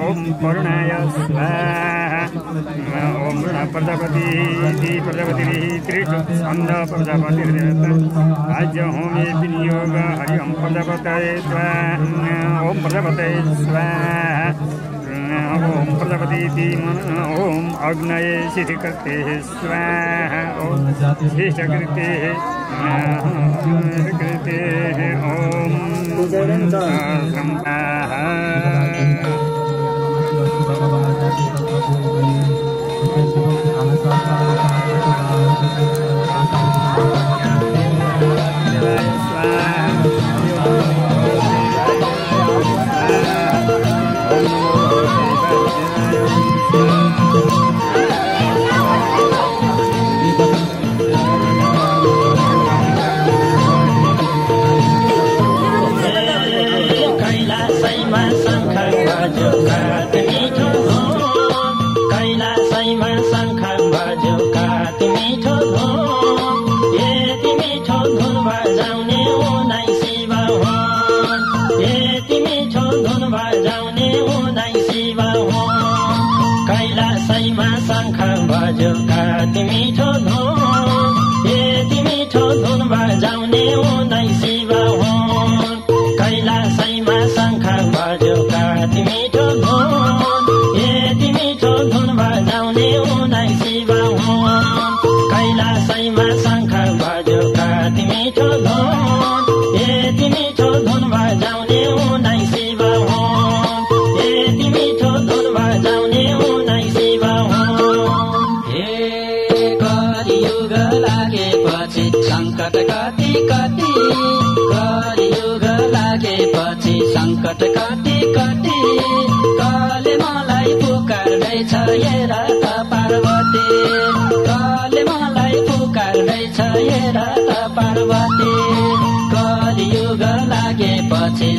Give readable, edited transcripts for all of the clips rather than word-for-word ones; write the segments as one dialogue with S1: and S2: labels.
S1: ओम करुणाय स्वाहा ओम प्रजापति त्रिछंद प्रजापति आज होमे विनियोग हरि ओम प्रजापतये स्वाहा ओम प्रजापतये स्वाहा ओम प्रजापति ओम अग्नये शिखकृते स्वाहा ओम शिखकृते ओम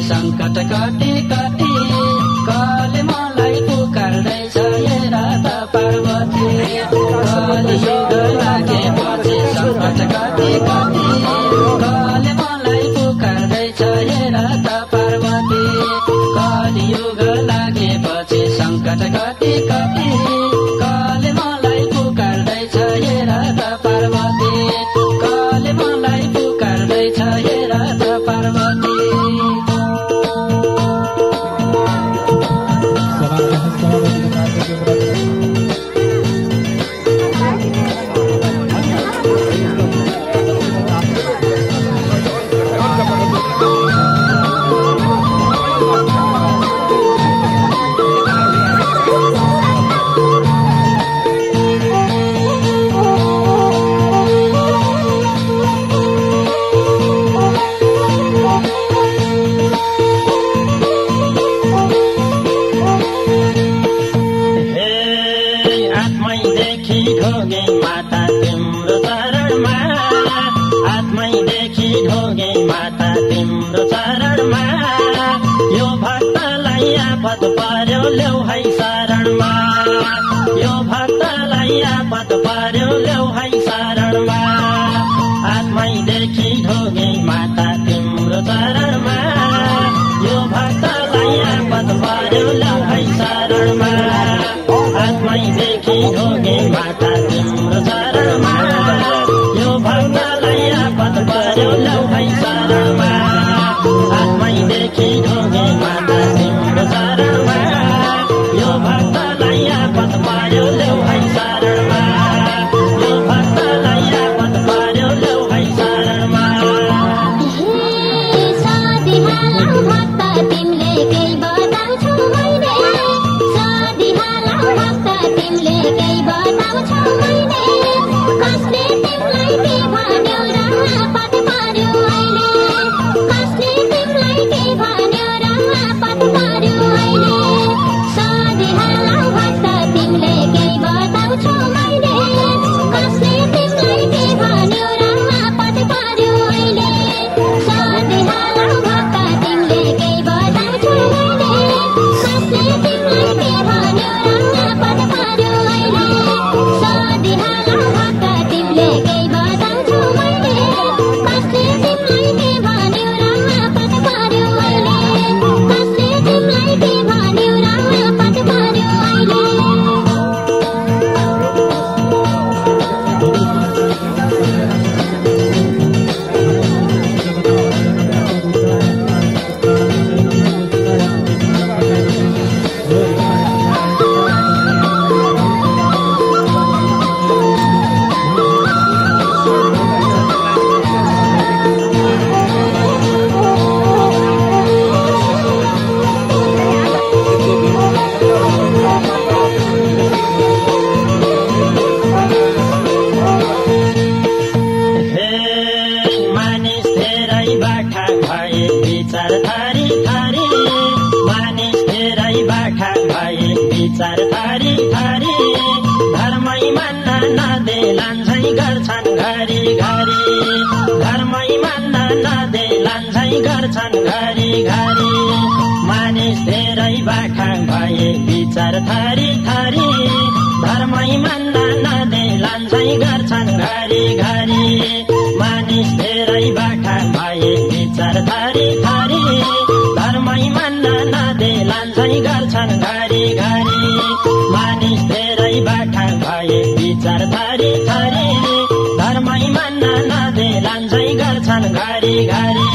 S2: संकट कति कति कले मलाई पुकार्दैछ हेर त पार्वती कलियुग लागेपछि संकट कति कति कले मलाई पुकार्दैछ हेर त पार्वती कलियुग लागेपछि संकट कति कति कले मलाई पुकार्दैछ हेर त पार्वती कले मलाई पुकार्दैछ हेर त पार्वती नदे लान्छै गर्छन् घरि घरि मानिस धेरै बाखाङ भए विचार थरी थरी धर्मै मान्दा नदे लान्छै गर्छन् घरि घरि मानिस धेरै बाखाङ भए विचार थरी थरी धर्मै मान्दा नदे लान्छै गर्छन् घरि घरि मानिस धेरै बाखाङ भए विचार थरी थरी धर्मै मान्दा नदे लान्छै गर्छन् घरि घरि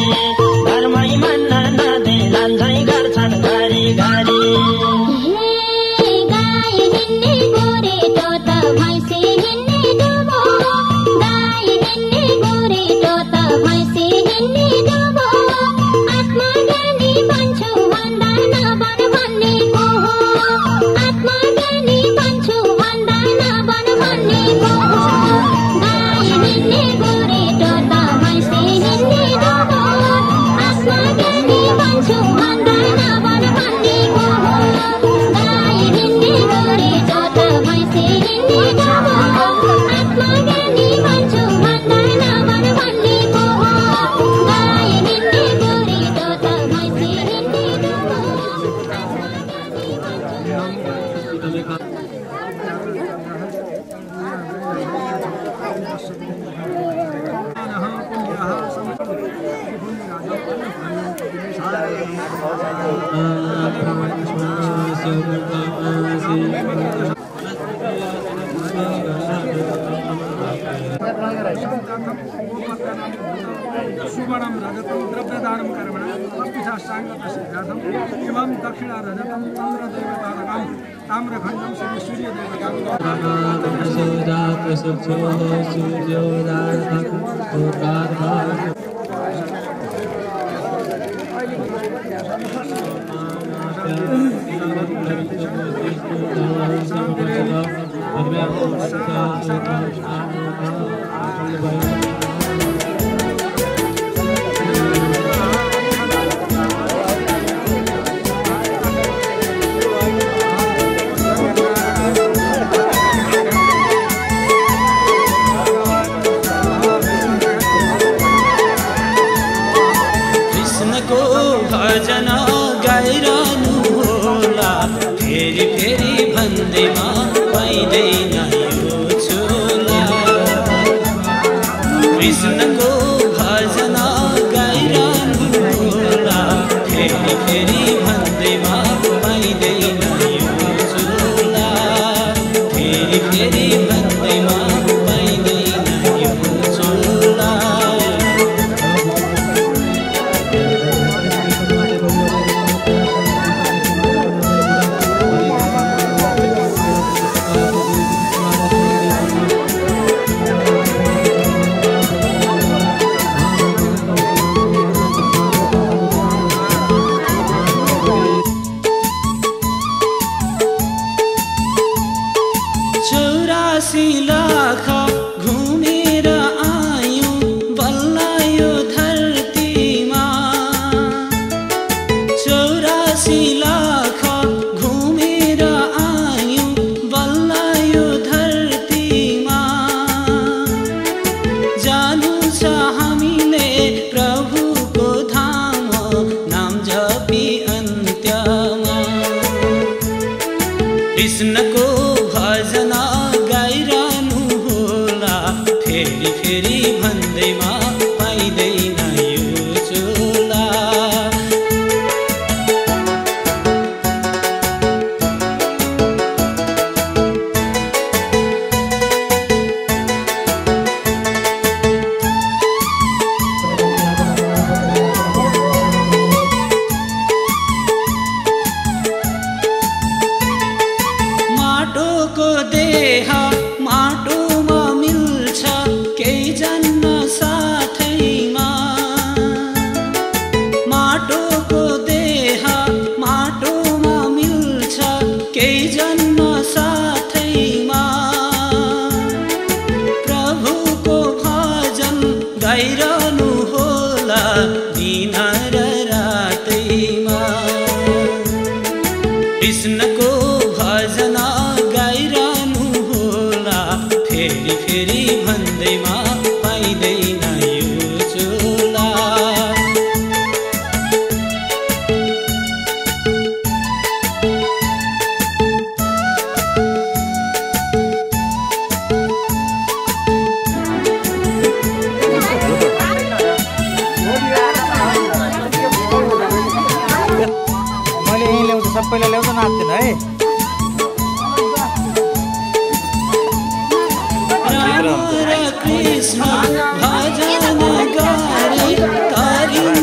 S2: धर्मै मान्दा नदे लान्छै गर्छन् घरि घरि
S3: सुवर्णं रजतं द्रव्यदानं कर्मणा तस्मिन् साङ्गतसिद्धार्थं इमं दक्षिणा रजतं चन्द्रदेवतारकं ताम्रखण्डं श्री
S4: कृष्णको भजन गाइरहनु होला फेरि फेरि भन्दैमा पाइँदैन यो चोला फेरि फेरि भन्दैमा पाइँदैन यो चोला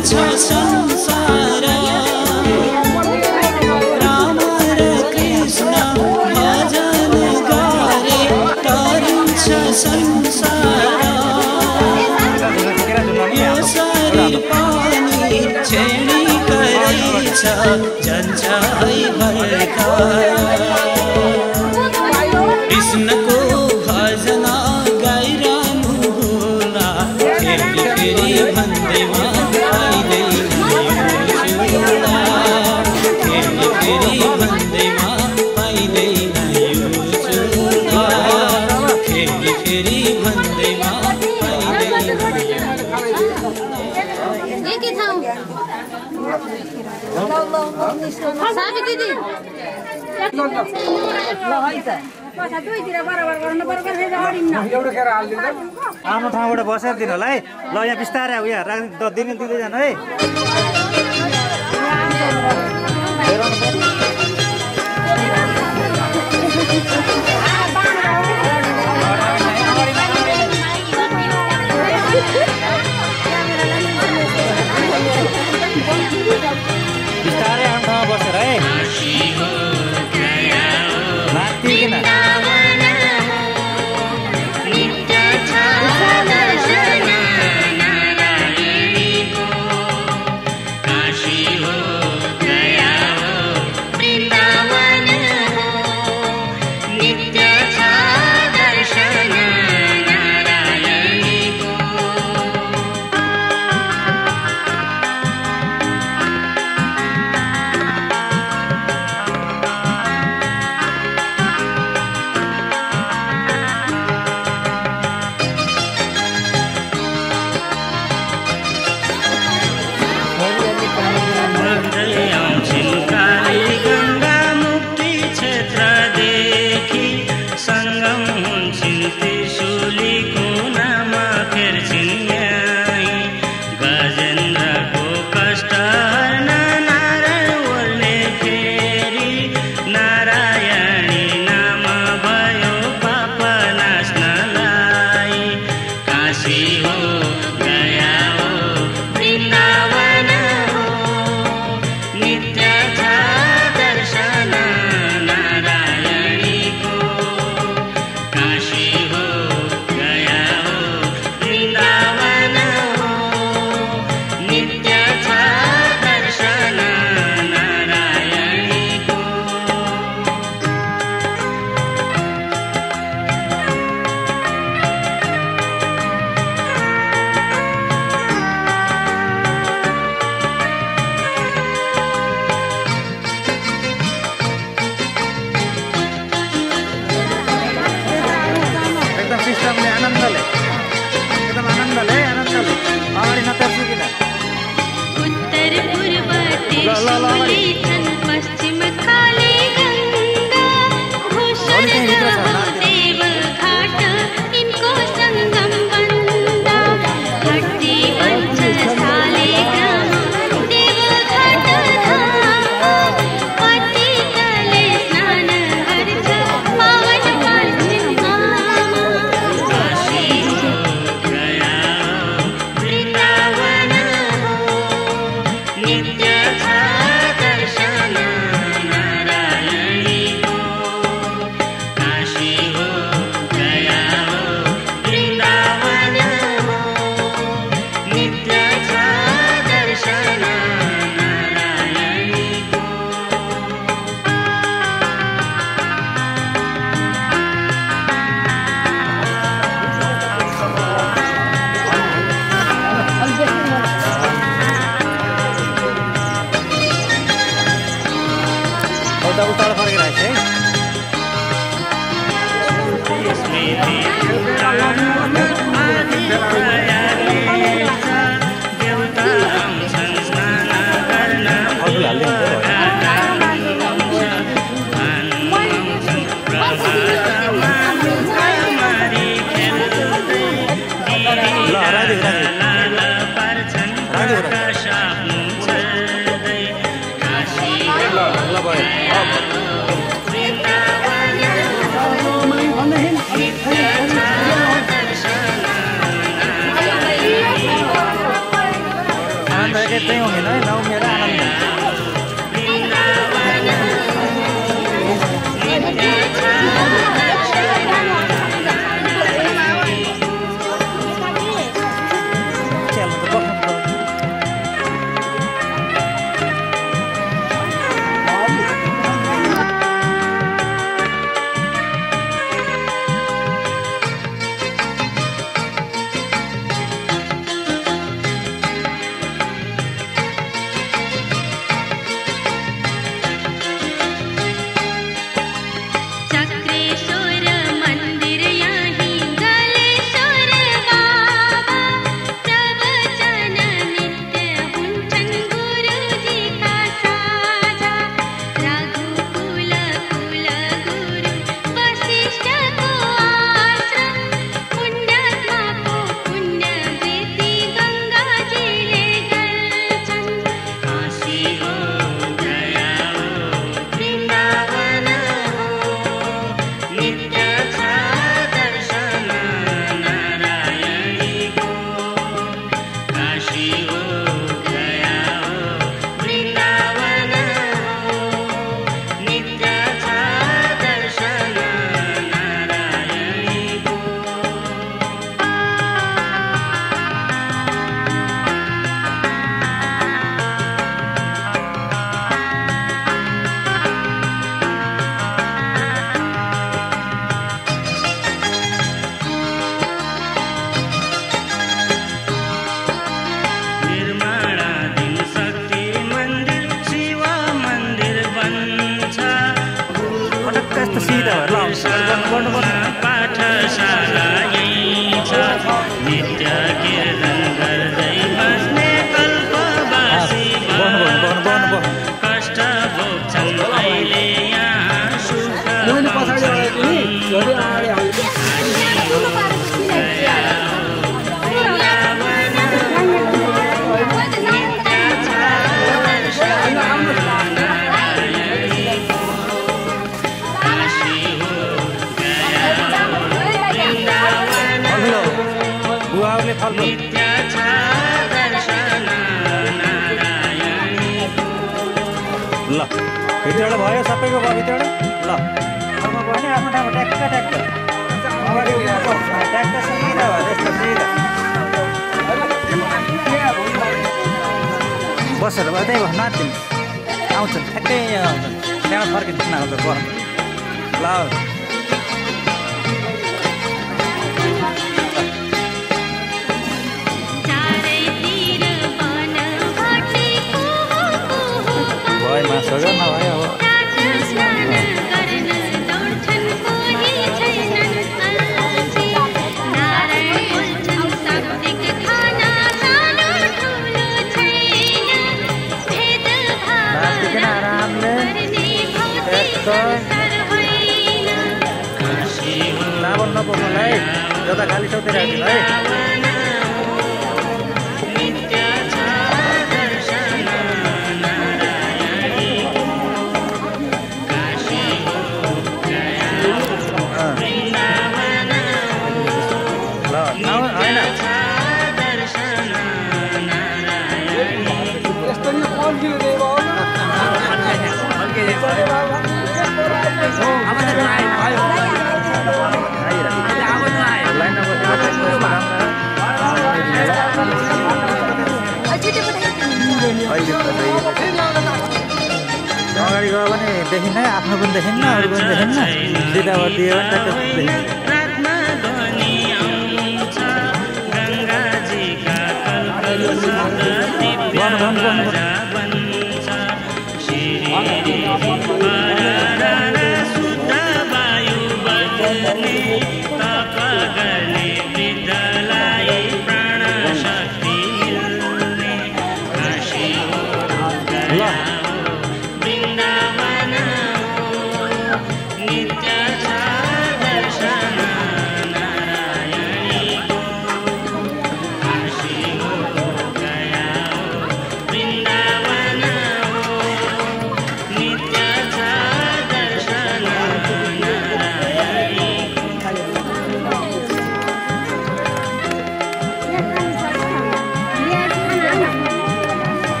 S4: तरिन्छ संसार राम र कृष्ण भजन गरे तरिन्छ संसार यो शरीर पनि छेडी गरेछ जान्छ है भर्खर कृष्णको भजन गाइरहनु होला फेरि फेरि भन्दैमा पाइँदैन यो झुला फेरि फेरि भन्दैमा पाइँदैन यो झुला फेरि फेरि भन्दैमा
S5: साबी दिदी
S6: आफ्नो ठाउँबाट बसेर दिनु होला है ल यहाँ बिस्तारै उयो दिनु दिँदै जानु है बिस्तारै आफ्नो ठाउँमा बसेर है नातिकिन त त्यही हुँदैन है नउमेर आनन्द
S4: पाठशाला यही छ नित्य कीर्तन गर्दै बस्ने कल्पवासी कष्ट भोग्छन् अहिले यहाँ सुख
S6: ल भित्रबाट भयो सबैको भयो भित्रबाट ल अर्को भयो नि आफ्नो ठाउँमा ट्याक्क अगाडि ट्याक्क सिधा भयो त्यस्तो सिधा बसेर भयो त्यही भयो नाच्दिनु आउँछन् ठ्याक्कै आउँछन् त्यहाँ फर्किन्छ आउँछ बस्नु ल मासुहरू नभयो अब आरामले लाभन नपुग्नुलाई जता खाली सौतिर राखिदिनु है अगाडि गयो भने देखिन्न आफ्नो पनि देखिन्न अरू पनि देखिन्न सिधा दियो भने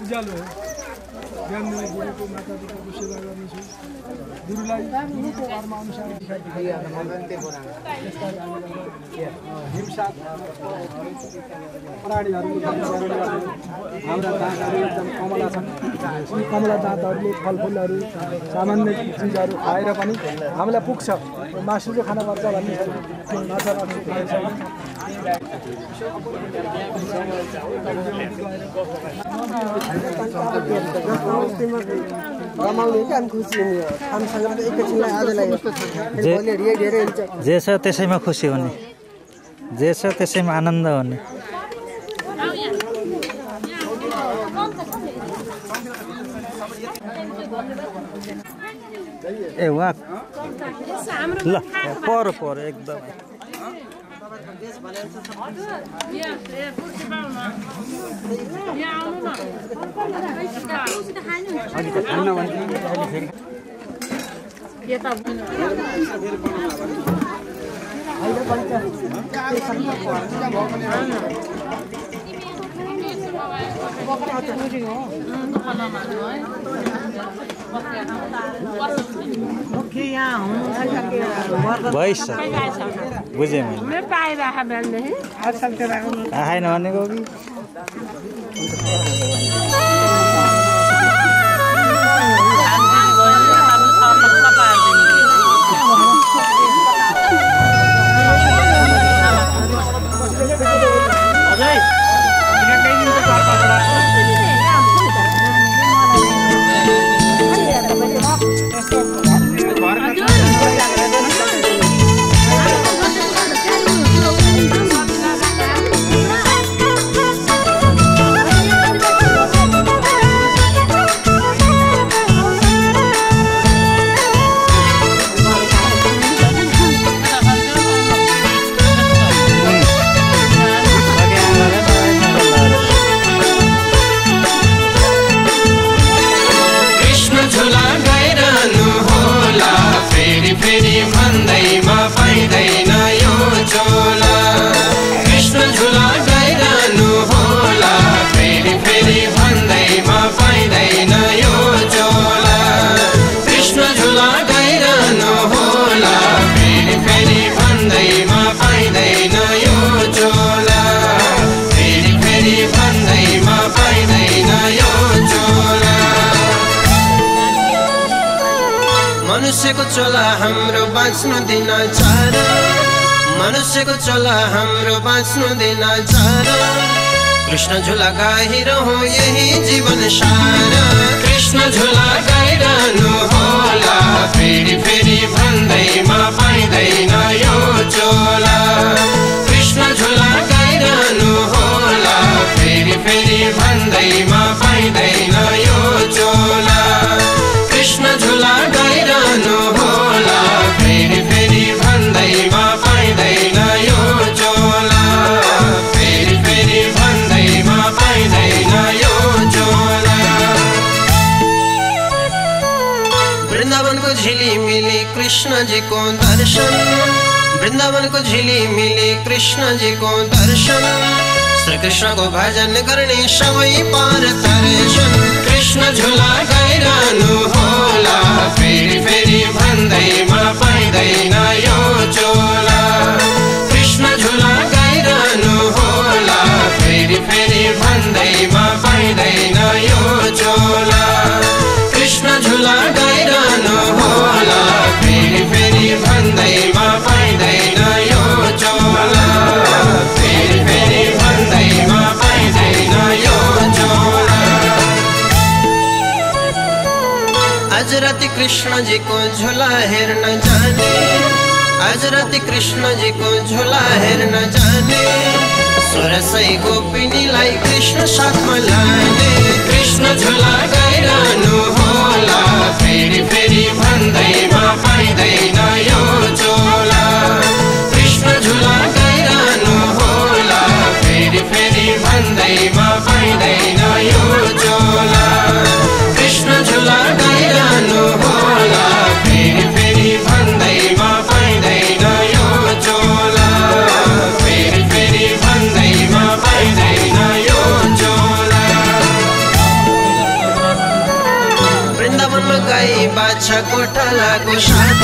S3: उज्यालो हो ज्ञान दिने गुरुको माता पिताको सेवा गर्नेछु गुरुलाई गुरुको कर्म अनुसार हिंसा प्राणीहरूको हाम्रा दाँतहरू एकदम कमला छन् यी कमला दाँतहरूले फलफुलहरू सामान्य चिजहरू खाएर पनि हामीलाई पुग्छ मासुले खानुपर्छ भन्ने त्यो नजर
S6: जे छ त्यसैमा खुसी हुने जे छ त्यसैमा आनन्द हुने ए वाह ल पर एकदम भइस बुझेँ मैले आएन भनेको कि
S7: मनुष्यको चोला हाम्रो बाँच्नु दिन चार मनुष्यको चोला हाम्रो बाँच्नु दिन चार कृष्ण झोला गाइरहँ यही जीवन सारा कृष्ण झोला गाइरहनु होला फेरि फेरि भन्दैमा पाइँदैन यो चोला कृष्ण झोला गाइरहनु होला फेरि फेरि भन्दैमा पाइँदैन यो चोला कृष्ण झोला गाइरहनु होला फेरि फेरि भन्दैमा पाइँदैन यो चोला फेरि फेरि भन्दैमा पाइँदैन यो चोला वृन्दावनको झिलिमिली कृष्णजीको दर्शन वृन्दावनको झिलिमिली कृष्णजीको दर्शन श्री कृष्णको भजन गर्ने सबै पार तर्छन् कृष्ण झोला गाइरहनु होला फेरि फेरि भन्दैमा पाइँदैन यो चोला कृष्ण झोला गाइरहनु होला फेरि फेरि भन्दैमा पाइँदैन यो चोला कृष्ण झोला गाइरहनु होला फेरि फेरि भन्दैमा पाइँदैन यो चोला फेरि फेरि भन्दैमा पाइँदैन यो चोला आज राति कृष्णजीको झोला हेर्न जाने आज राति कृष्णजीको झोला हेर्न जाने 1600 गोपिनीलाई कृष्ण साथमा लाने कृष्ण झोला गाइरहनु होला फेरि फेरि भन्दैमा पाइँदैन यो चोला कृष्ण झोला गाइरहनु होला फेरि फेरि भन्दैमा पाइँदैन यो चोला कृष्ण झोला गाइरहनु होला फेरि फेरि भन्दैमा पाइँदैन यो चोला फेरि फेरि भन्दैमा पाइँदैन यो चोला वृन्दावनमा गाई बाछा गोठालाको साथ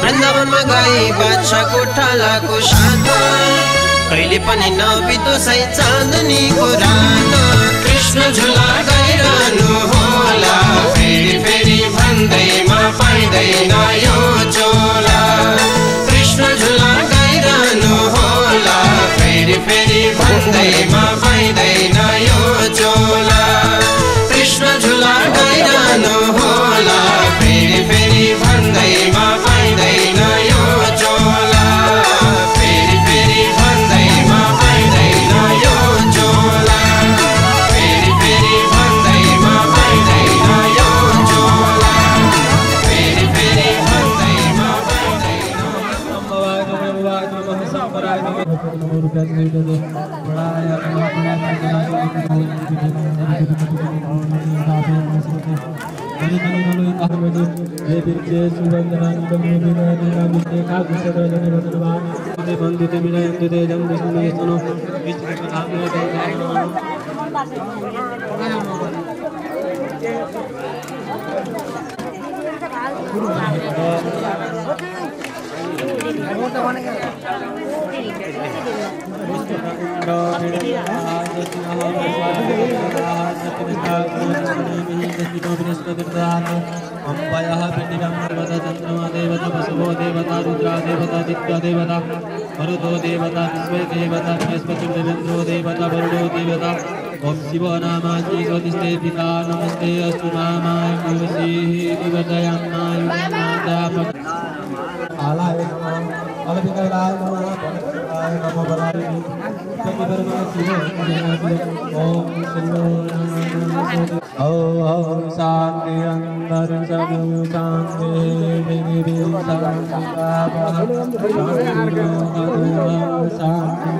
S7: वृन्दावनमा गाई बाछा गोठालाको साथ कहिले पनि नबितोस् है चाँदनीको रात कृष्ण झोला गाइरहनु होला फेरि फेरि भन्दैमा पाइँदैन यो चोला कृष्ण झोला गाइरहनु होला फेरि फेरि भन्दैमा पाइँदैन यो चोला कृष्ण झोला गाइरहनु होला फेरि फेरि भन्दैमा पाइँदैन यो चोला फेरि फेरि भन्दैमा पाइँदैन यो चोला फेरि फेरि भन्दैमा पाइँदैन यो चोला फेरि फेरि भन्दैमा
S8: अम्बयः पिण्डिकं देवता चन्द्रमा देवता वसुवो देवता रुद्रा देवता दित्या देवता मरुतो देवता विश्वे देवता बृहस्पतिर्देवेन्द्रो देवता वरुणो देवता ओम शिवो नामाजी ज्योतिष्ठे पिता नमस्ते अस्तु नामाय कुलसीः दिवदयान्नाय माता आलाय नमः अलविकलाय नमः परमेश्वराय नमो बलाय ओम शिवो ओम शांति अंदर सब शांति विधि शांति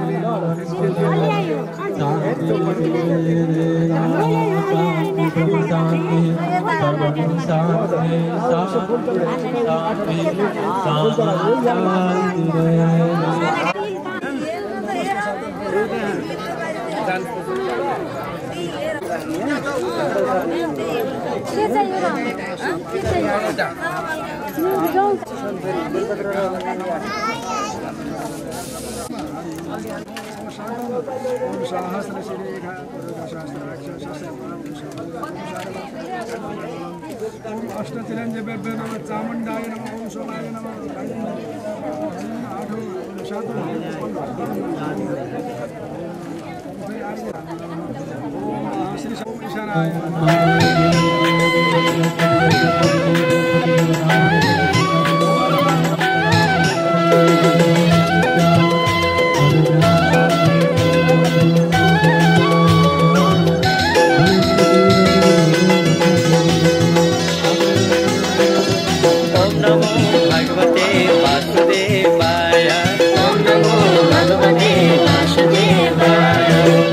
S3: अष्टचिरञ्जीवेभ्यो नमः चामुण्डाय नमः ओम सोमाय नमः श्री ईशानाय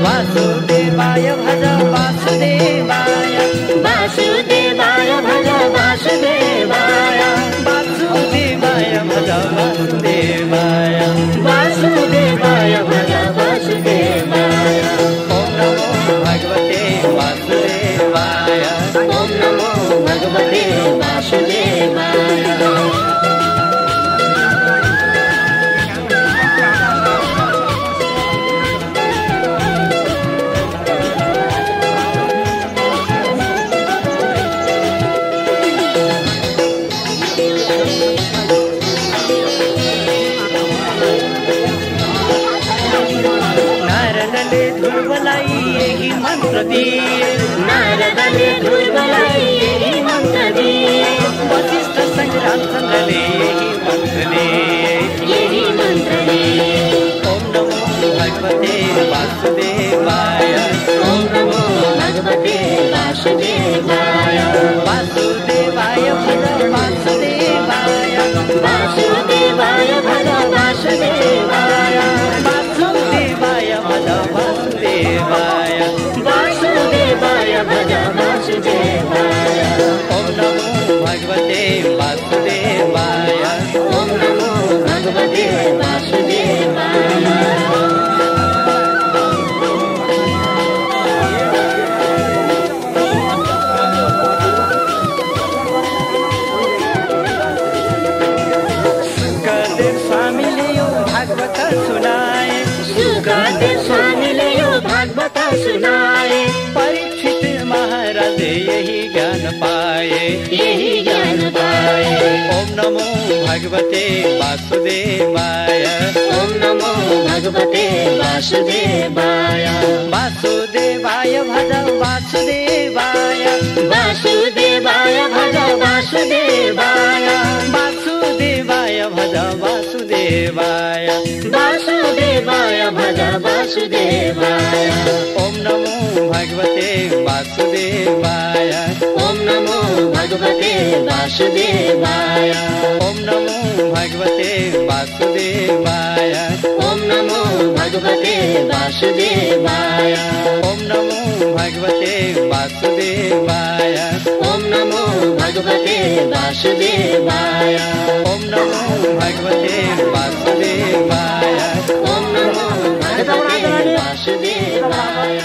S2: वासुदेवाय भज वासुदेवाय वासुदेवाय भज वासुदेवाय वासुदेवाय भज वासुदेवाय वासुदेवाय भज वासुदेवाय ओम नमो भगवते वासुदेवाय ओम नमो भगवते वासुदेवाय नारदले ध्रुवलाई यही मन्त्र दिए वशिष्ठ संग्रामचन्द्रले यही मन्त्र दिए ओम नमो भगवते
S9: वासुदेवाय ओम नमो भगवते वासुदेवाय
S10: सुखदेव स्वामीले यो भागवत सुनाए
S9: सुखदेव स्वामीले यो भागवत सुनाए
S10: परीक्षित महाराजले यही ज्ञान पाए ओम नमो भगवते वासुदेवाय
S9: ओम नमो भगवते वासुदेवाय
S10: वासुदेवाय भज वासुदेवाय
S9: वासुदेवाय भज वासुदेवाय
S10: वासुदेवाय भज वासुदेवाय
S9: वासुदेवाय भज वासुदेवाय
S10: ओम नमो भगवते वासुदेवाय
S9: ओम नमो भगवते वासुदेवाय
S10: ओम नमो भगवते वासुदेवाय
S9: ओम नमो भगवते वासुदेवाय
S10: ओम नमो भगवते वासुदेवाय
S9: ओम नमो भगवते वासुदेवाय
S10: ओम नमो भगवते वासुदेवाय
S9: ओम नमो भगवते वासुदेवाय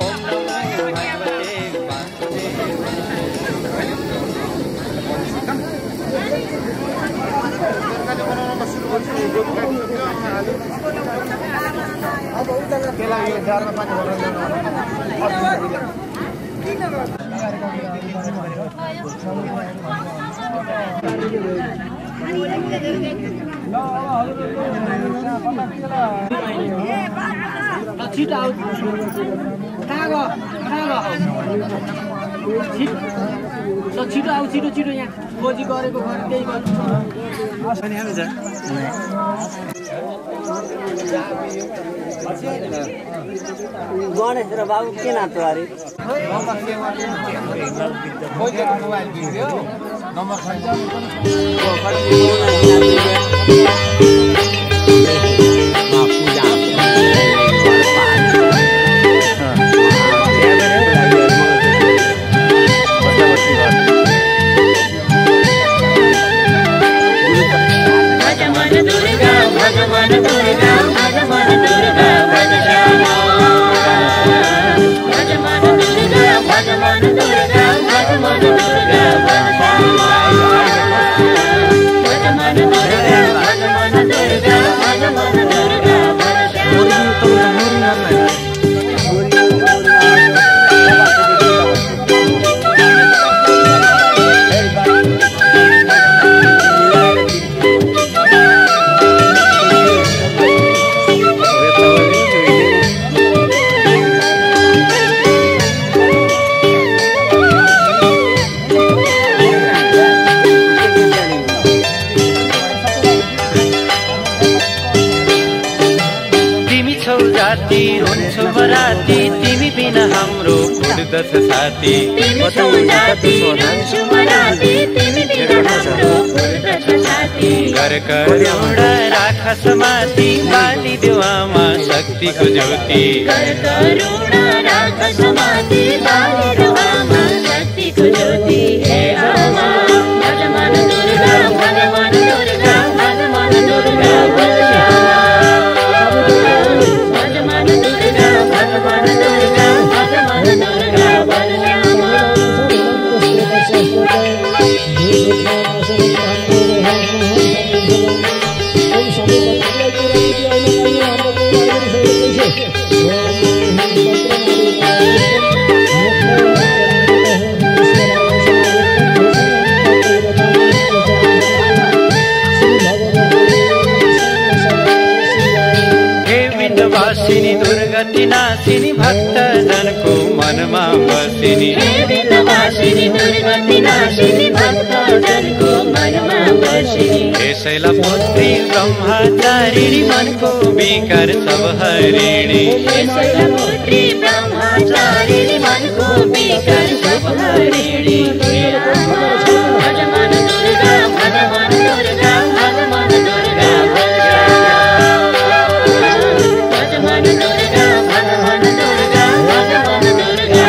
S10: ओम नमो भगवते
S6: छिटो आऊ कहाँ गयो छिटो आऊ छिटो यहाँ खोजी गरेको घर त्यही गर्नु गणेश र बाबु के नातो अरे
S10: तिमी बिना हाम्रो कुर्दछ छाती घर करुणा राख समाति बाली देवामा शक्तिको ज्योति हे आमा भगवान दुर्गा भगवान दुर्गा भगवान दुर्गा भगवान दुर्गा भगवान दुर्गा भगवान दुर्गा वासिनी दुर्गति नासिनी भक्त जनको मनमा बसिनी हे शैलपुत्री ब्रह्मचारिणी मनको विकार सब हरिणी भगवान दुर्गा भगवान दुर्गा भगवान दुर्गा भगवान दुर्गा भगवान दुर्गा भगवान दुर्गा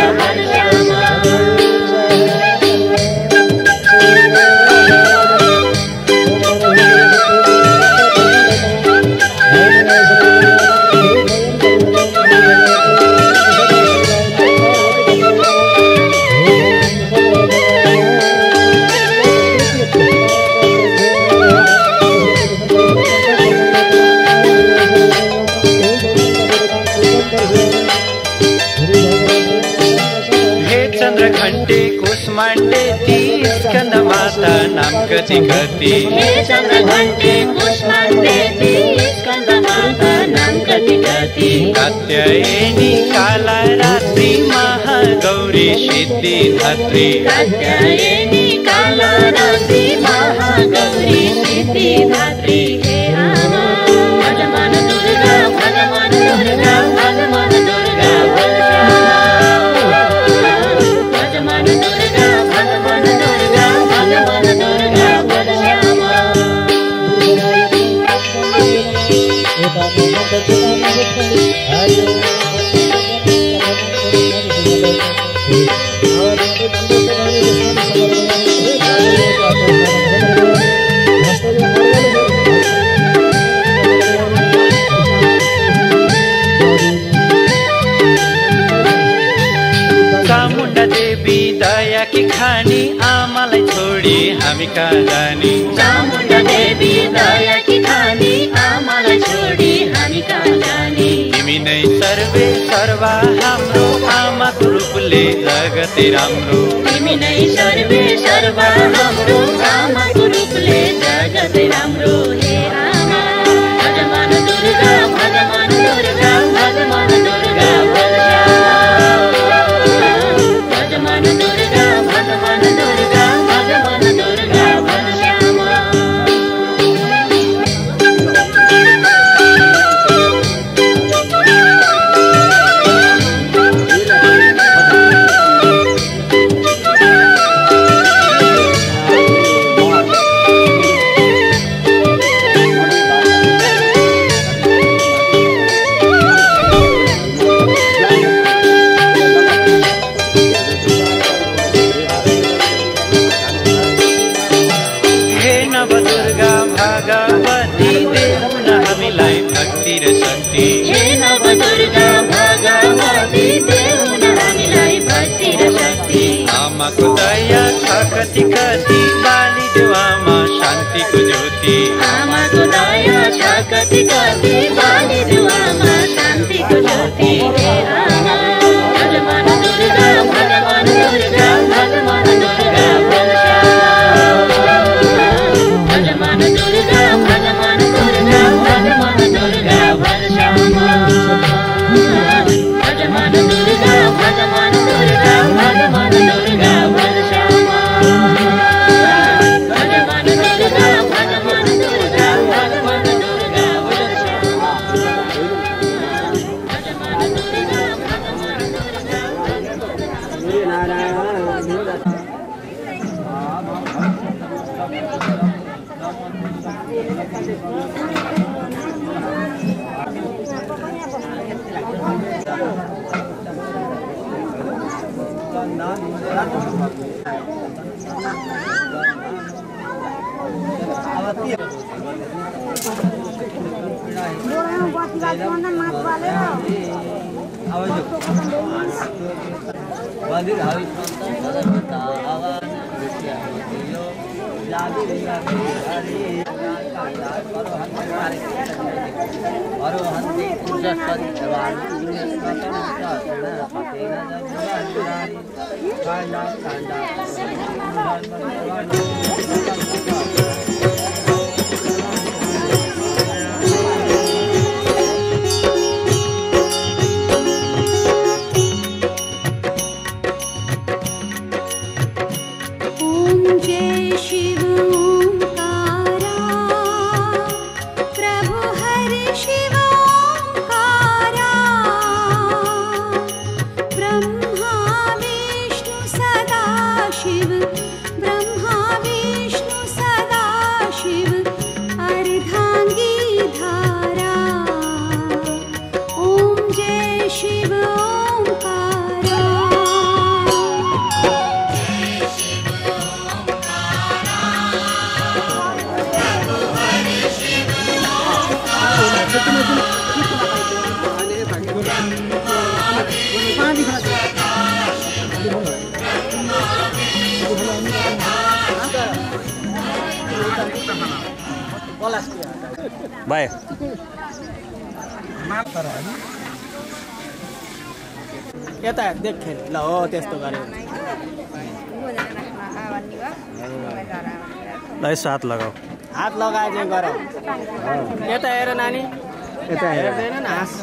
S10: कुष्माण्डे ती स्कन्द माता नाम कति कति
S9: हे चन्द्रघण्टे कुष्माण्डे ती स्कन्द माता नाम कति कति
S10: कात्यायनी काला रात्रि महागौरी सिद्धिदात्री
S9: कात्यायनी काला रात्रि महागौरी सिद्धिदात्री हे आमा भजमान दुर्गा भजमान दुर्गा भजमान दुर्गा भजमान दुर्गा भजमान दुर्गा भजमान दुर्गा भजश्यामा
S10: चामुण्डा देवी दया की खानी आमालाई छोडी हामी कहाँ जाने
S9: चामुण्डा देवी दया की खानी आमालाई छोडी हामी कहाँ जाने
S10: तिमी नै सर्वे सर्वा हाम्रो आमाको रूपले जगतै राम्रो
S9: तिमी नै सर्वे सर्वा हाम्रो आमाको रूपले जगतै राम्रो हे आमा भजमान दुर्गा भजमान दुर्गा भजमान दुर्गा भजमान दुर्गा भजमान दुर्गा भजमान दुर्गा भजश्यामा
S10: हे नवदुर्गा भगवती देउन हामीलाई भक्ति र शक्ति आमाको दया छ कति कति बालिदेऊ आमा शान्तिको ज्योति आमाको दया छ कति कति बालिदेऊ आमा शान्तिको ज्योति हे आमा भजमान दुर्गा भजमान दुर्गा भजमान दुर्गा भजमान दुर्गा भजमान दुर्गा भजमान दुर्गा भजश्यामा भजमान दुर्गा भजमान दुर्गा भजमान दुर्गा भजश्यामा भजमान दुर्गा भजमान दुर्गा भजमान दुर्गा भजश्यामा भजमान दुर्गा भजमान दुर्गा
S6: भयो
S3: यता देखे ल हो त्यस्तो गर्यो
S6: ल यसो हात लगाऊ
S11: हात लगाए चाहिँ गर यता हेर नानी
S6: यता
S11: हेर्दैन न हाँस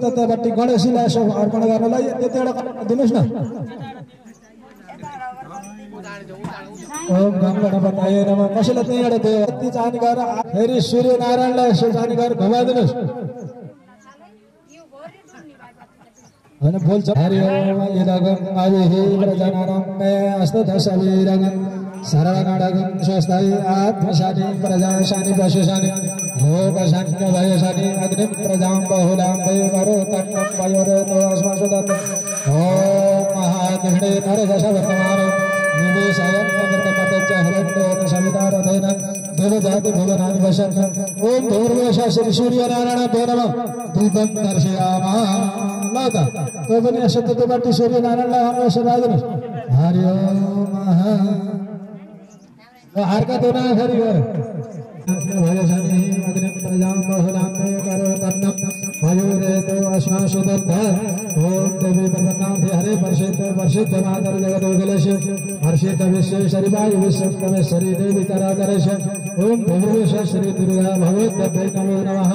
S3: ततापट्टि गणेशजीलाई यसो अर्पण गर्नलाई यति एउटा दिनुहोस् न ओम गम गणपतये नमः कसैले त्यही एउटा त्यो अति चाहने गरेर फेरि सूर्यनारायणलाई यसो चाहने गरेर घुमाइदिनुहोस् होइन बोल्छ हरि ओम इदगं अविहि प्रजननमे अस्तु दशवीरगं सर्वनाडगं स्वस्ति आत्मशानि प्रजाशानि पशुशानि भोगशानि भयशानि अग्निं प्रजां बहुलां वयो तन्नं वयोरेतो अस्मसुदत् ओम महाकृष्णे नरदशवर्तमान निवेशयन् नगरकपतच हरण्यो सवितारथेन देवजाति भुवनानि वशन् ओम भूर्भुवः श्री सूर्यनारायण नमः दीपं दर्शयामः लता तो पनि सत्यतेबाट सूर्यनारायणलाई हाम्रो सदादिनुहोस् हरि ओम हारका दोना फेरि गर भयशानि अग्निं प्रजां बहुलां करो तन्नं वयोरेतो अस्मसुदत् ओम देवी प्रपन्नां हरे वर्षित मातर जगदोगलेश हर्षित विश्वेश्वरी वायु विश्वेश्वरी देवी कराकरेश ओम भूर्भुवः श्री दुर्गा भगवत्यै नमो नमः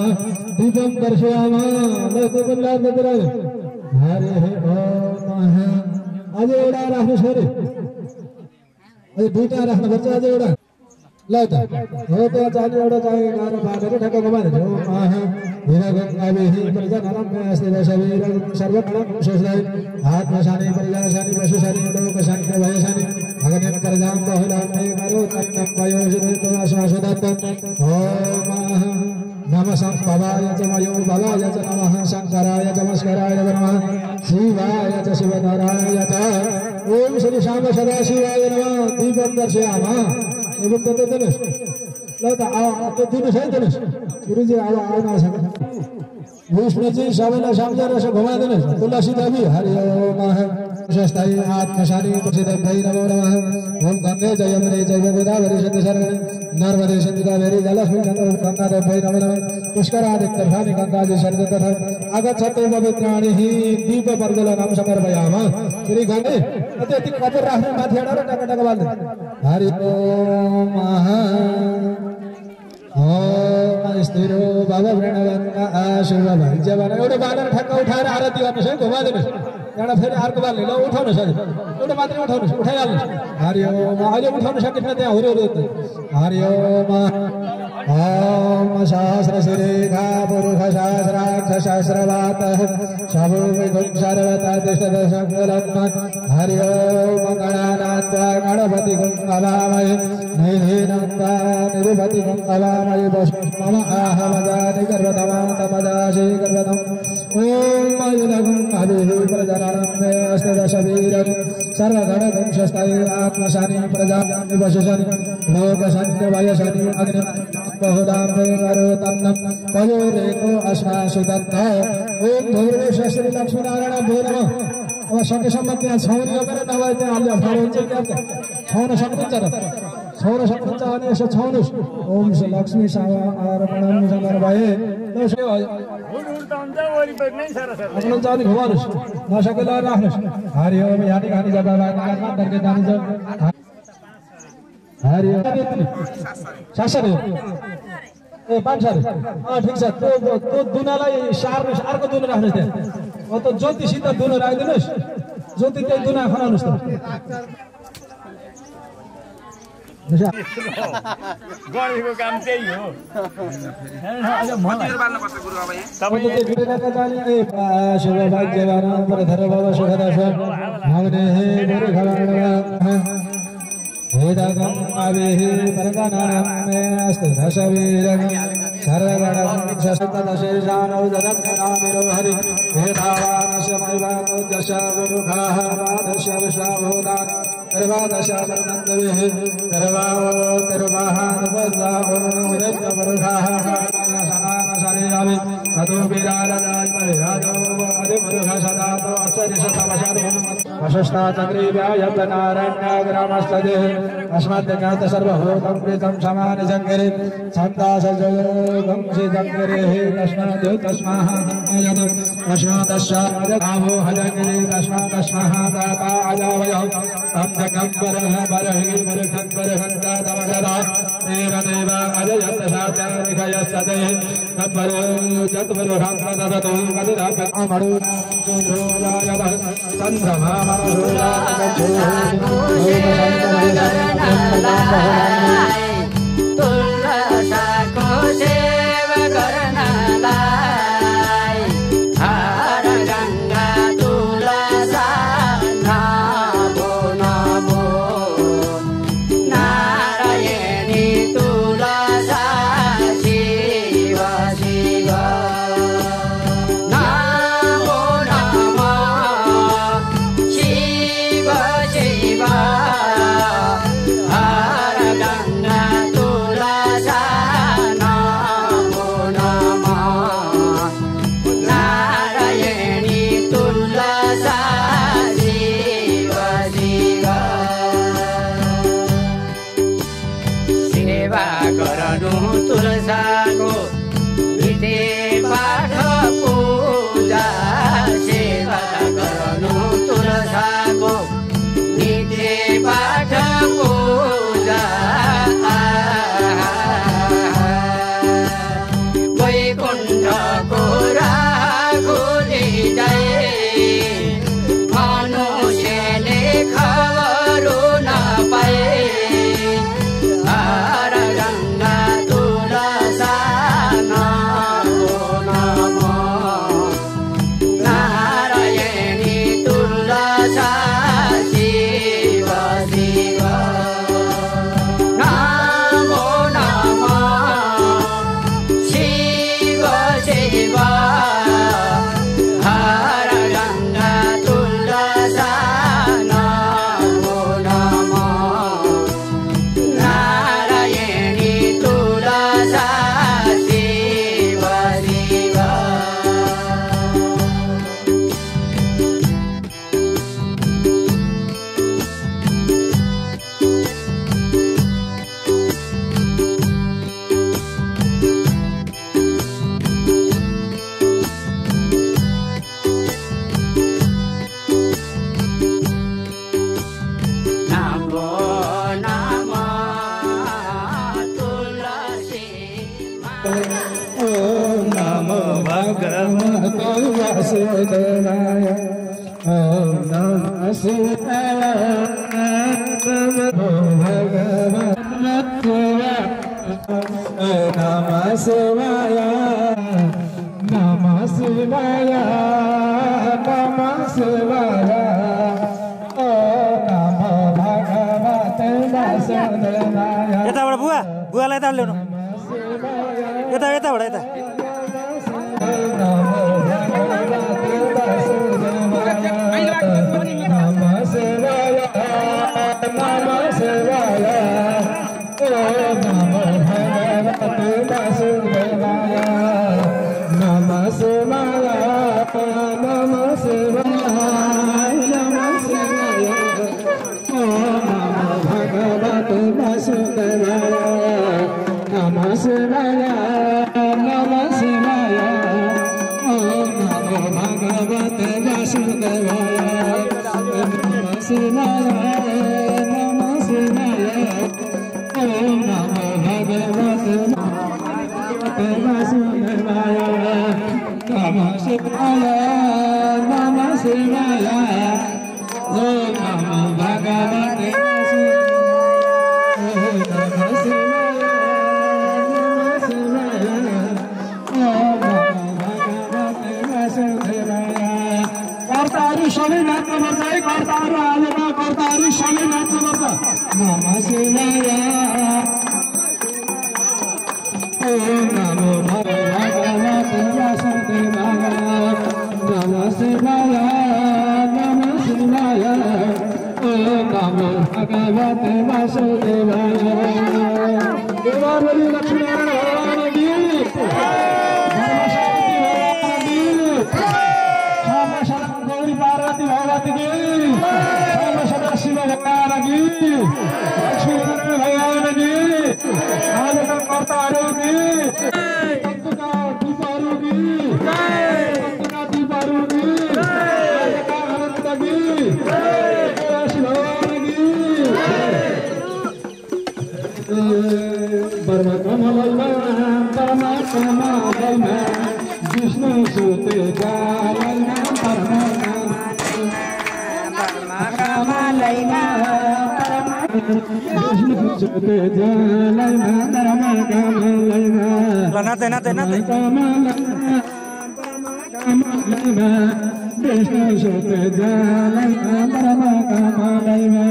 S3: दीपं दर्शयामः लोककल्याण नगराय हरि ओम आज एउटा राख्नु छोरी अझ दुईटा राख्नुपर्छ अझ एउटा ल त हो त्यहाँ चाहिने एउटा चाहियो गाह्रो बाँधेर ठ्याक्क घुमाइदिन्छ सर्वत्र सोच्दै हातमा सानी प्रजाशानी पशुशानी लोकशानी भयशानी भगवान प्रजां बहुलां करो तन्नं वयो अस्मसुदत् ओम नमः संभवाय च मयो भवाय च नमः शंकराय च मस्कराय नमः शिवाय च शिवधराय च ओम श्री श्याम सदाशिवाय नमः दीपं दर्शयामः एवं कतै दिनुहोस् ल त त्यो दिनुहोस् है दिनुहोस् गुरुजी अब आउन सक्छ विष्णुजी सबैलाई सम्झेर यसो घुमाइदिनुहोस् तुलसी देवी हरि ओम स्वस्ति आत्मशानि प्रसिद्धै नमो नमः ओम गंगे जयमुने जय गोदावरी सन्ति सर्वणे नर्मदे सन्ति कावेरी जलस्मिन् गंगा देवै नमो नमः पुष्करादि तीर्थानि गंगादि सर्वे तथा आगच्छते पवित्राणि दीप प्रज्वलनं समर्पयामः श्री गंगे त्यति कपुर राख्नु माथि एडा र टक बाल्नु हरि ओम ओम स्थिरो बाबा प्रणवंग आशुभ भैजवन एउटा बालेर ठ्याक्क उठाएर आरती गर्नुहोस् है घुमाइदिनुहोस् एउटा फेरि अर्को बाल्ने ल उठाउनुहोस् एउटा मात्रै उठाउनुहोस् उठाइहाल्नुहोस् हरि ओम अहिले उठाउन सकिन्न त्यहाँ हुरे हरि ओम ओम सहस्र शिरेखा पुरुष सहस्राक्ष सहस्रवातः सबो विगुण सर्वता तिष्ठदशङ्कुलम् हरि ओम गणानात्वा गणपति गुं अवामहे निधीनत्वा निरुपति गुं अवामहे मम आहमजानि गर्वतमान्तमजासि गर्वतम् ओम मयुनगुं अभिहि प्रजननमे अष्टदशवीरं सर्वगणगुं स्वस्ति आत्मशानि प्रजां वशशानि लोकशानि वयशानि अग्निं बहुलां करो तन्नं वयोरेतो अस्मसुदत् ओम भूर्भुवः श्री लक्ष्मीनारायण नमः अब सकेसम्म त्यहाँ छाउनी गरेर नभए त्यहाँ अलि अप्ठ्यारो हुन्छ क्या छाउन सक्नुहुन्छ र छाउन सक्नुहुन्छ भने यसो छाउनुहोस् ओम श्री लक्ष्मी अर्पणं समर्पये भए सक्नुहुन्छ भने घुमाउनुहोस् नसकेला राख्नुहोस् हरि ओम यानि खानी जब दर्के जान्छ हरि ओम शासन ए पाँच ठिक छ त्यो दुनालाई सार्नुहोस् अर्को दुना राख्नुहोस् त्यहाँ त ज्योतिसित दुनो राखिदिनुहोस् ज्योति त्यही दुना खनाउनुहोस् त
S1: गरेको काम त्यही हो
S3: वेदगं अविहि परगणानमे अस्तु दशवीरं सर्वगणं शस्तदशेषानौ जगत्करामिरो हरि वेदावानस्य मैवानो दश गुरुखाः द्वादश विश्वाभूतानि सर्वादश वर्णन्दविः सर्वावो तिरुवाहानुपद्वाहो विरज्ञपरुखाः सनानशरीरवि ततो विराजदायिमविराजो अधिपुरुषः सदातो अष्टदिशतमशर्वम् वशुष्टाचक्रीव्यायतनारण्याग्रामस्तदेः अस्मद्ज्ञात सर्वभूतं प्रीतं समानि जङ्गिरे छन्दासजयोगं श्रीजङ्गिरेः तस्माद् तस्मादश्चादो हजगिरे तस्मादस्मः दाता अजावयः तद्धकं परः परहि परखं परहन्ता तमगदा देवा अजयत सात्यानिकय सदे तत्परो चत्वरो रामदतो कदिराप अमरो चंद्रोलायद चंद्रमा मरोलाय
S12: तुलसाको सेवा गर्नलाई हर गङ्गा तुलसा नमो नमो नारायणी तुलसा शिव शिव नमो नमो शिव शिव हर गङ्गा तुलसा नमो नमो नारायणी तुलसा शिव शिव सेवा गर्नु तुलसाको नित्य पाठ पूजा सेवा गर्नु तुलसाको नित्य पाठ पूजा वैकुण्ठको राखुली जय मनुष्यले खबरु नपाए हर गङ्गा तुलसा नमो नमो नारायणी तुलसा शिव शिव नमो नमो शिव शिव हर गङ्गा तुलसा नमो नमो नारायणी तुलसा शिव शिव नमो नमो तुलसी
S3: ओम नमो भगवते वासुदेवाय ओम नमः शिवाय नमो भगवते नमः शिवाय नमः शिवाय नमः शिवाय ओम नमो भगवते वासुदेवाय
S6: यताबाट बुवा बुवालाई यता ल्याउनु यता यताबाट यता
S3: नमः शिवाय नमः शिवाय ओम नमो भगवते वासुदेवाय नमः शिवाय नमः शिवाय नमः शिवाय ओम नमो भगवते वासुदेवाय नमः शिवाय नमः शिवाय ओम नमो भगवते वासुदेवाय नमः शिवाय नमः शिवाय ओम नमो भगवते वासुदेवाय नमः शिवाय नमः शिवाय ओम नमो भगवते नमः शिवाय नमः शिवाय ओम नमो भगवते वासुदेवाय कर्ताहरू सबै नाच्नु पर्छ है कर्ताहरू हालेमा कर्ताहरू सबै नाच्नु पर्छ नमः शिवाय ओम नमो भगवते वासुदेवाय नमः शिवाय नमः शिवाय ओम नमो भगवते वासुदेवाय देवावली लक्ष्मीनारायण भगवान की धर्मशास्त्री भगवान की श्याम गौरी पार्वती भगवती की श्याम सदा शिव भगवान की लक्ष्मीनारायण भगवान की आलोकन कर्ताहरू की भक्तका दीपहरू की भक्तका दीपहरू की भक्तका अनन्त की शिव भगवान की कामलैमा विष्णु सुते जालैमा परमा कामलैमा विष्णु सुते जालैमा परमा कामलैमा
S6: नाते नाते नाते
S3: कामलैमा विष्णु सुते जालैमा परमा कामलैमा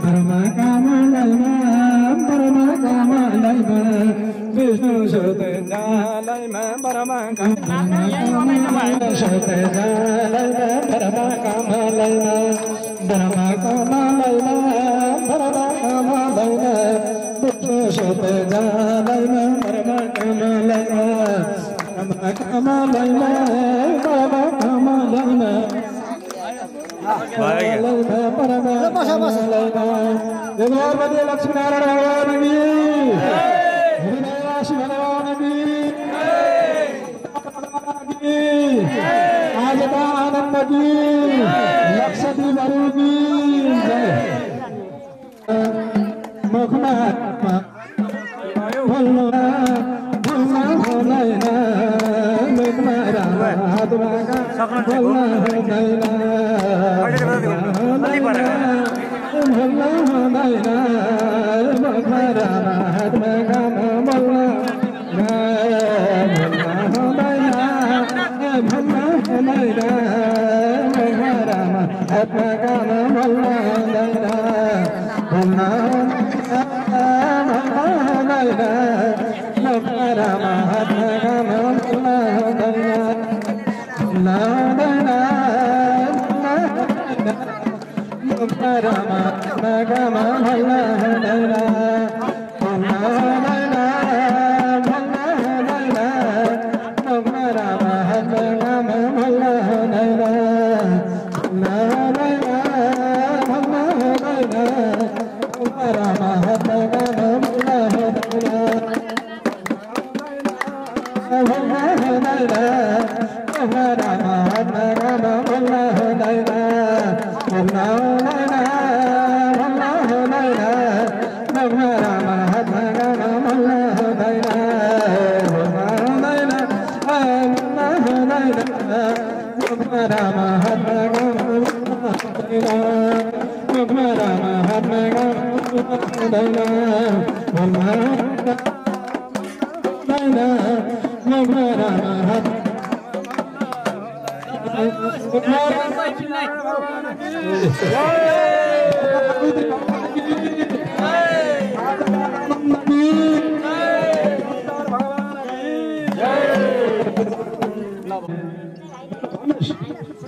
S3: परमा कामलैमा परमा कामलैमा विष्णु सुते जालैमा परमा कामलैमा सुते जालैमा परमा कामलैमा परमा कामलैमा परमा कामलैमा विष्णु सुते जालैमा परमा कामलैमा परमा कामलैमा परमा कामलैमा पार्वती लक्ष्मीनारायण भगवान की हृदयवासी भगवान की आज का आनंद की लक्षद्वीपहरू की मुखमा बोल्नु हुँदैन मुखमा हातमा बोल्नु हुँदैन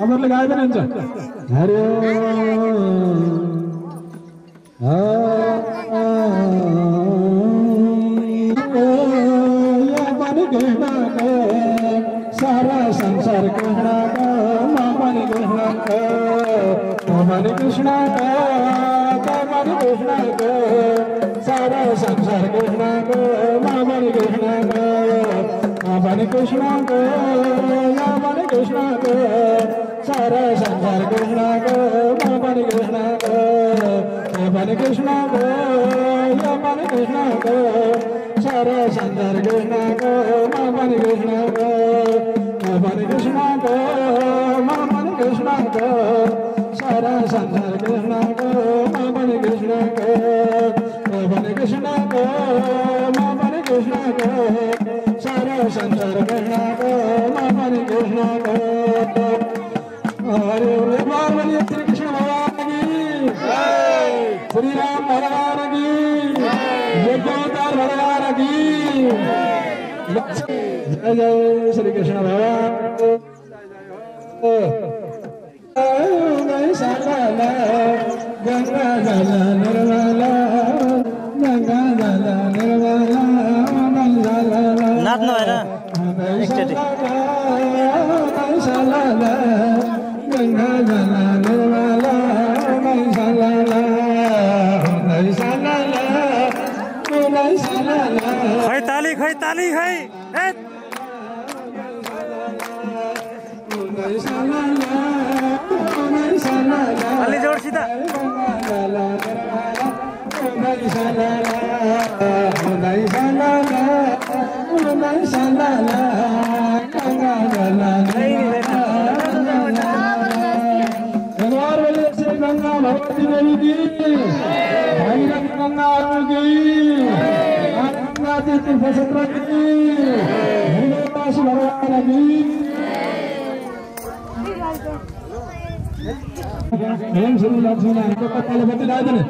S3: हमहरूले गाए पनि हुन्छ हरि कृष्णको सारा संसार कृष्णको म पनि कृष्णको म पनि कृष्णको म पनि कृष्णको सारा संसार कृष्णको म पनि कृष्णको म पनि कृष्णको म पनि कृष्णको सारा संसार कृष्णको म पनि कृष्णको म पनि कृष्णको म पनि कृष्णको सारा संसार कृष्णको म पनि कृष्णको म पनि कृष्णको म पनि कृष्णको सारा संसार कृष्णको म पनि कृष्णको म पनि कृष्णको म पनि कृष्णको सारा संसार कृष्णको म पनि कृष्णको हरे बोल श्री कृष्ण भगवान की श्री राम भगवान की यज्ञोत्तर भगवान की जय जय श्री कृष्ण भगवान गंगा जल निर्मला गंगा जल निर्मला
S6: नाच्नु भएन
S3: गंगा जल निर्मला
S6: खै ताली खै ताली खै अलि जोडसित
S3: Salala, गंगा भगवती देवी की भागीरथी गंगा अरुण की गंगा तीर्थ क्षेत्र की भगवान की ओम श्री लक्ष्मी नारायण को पहले बता देने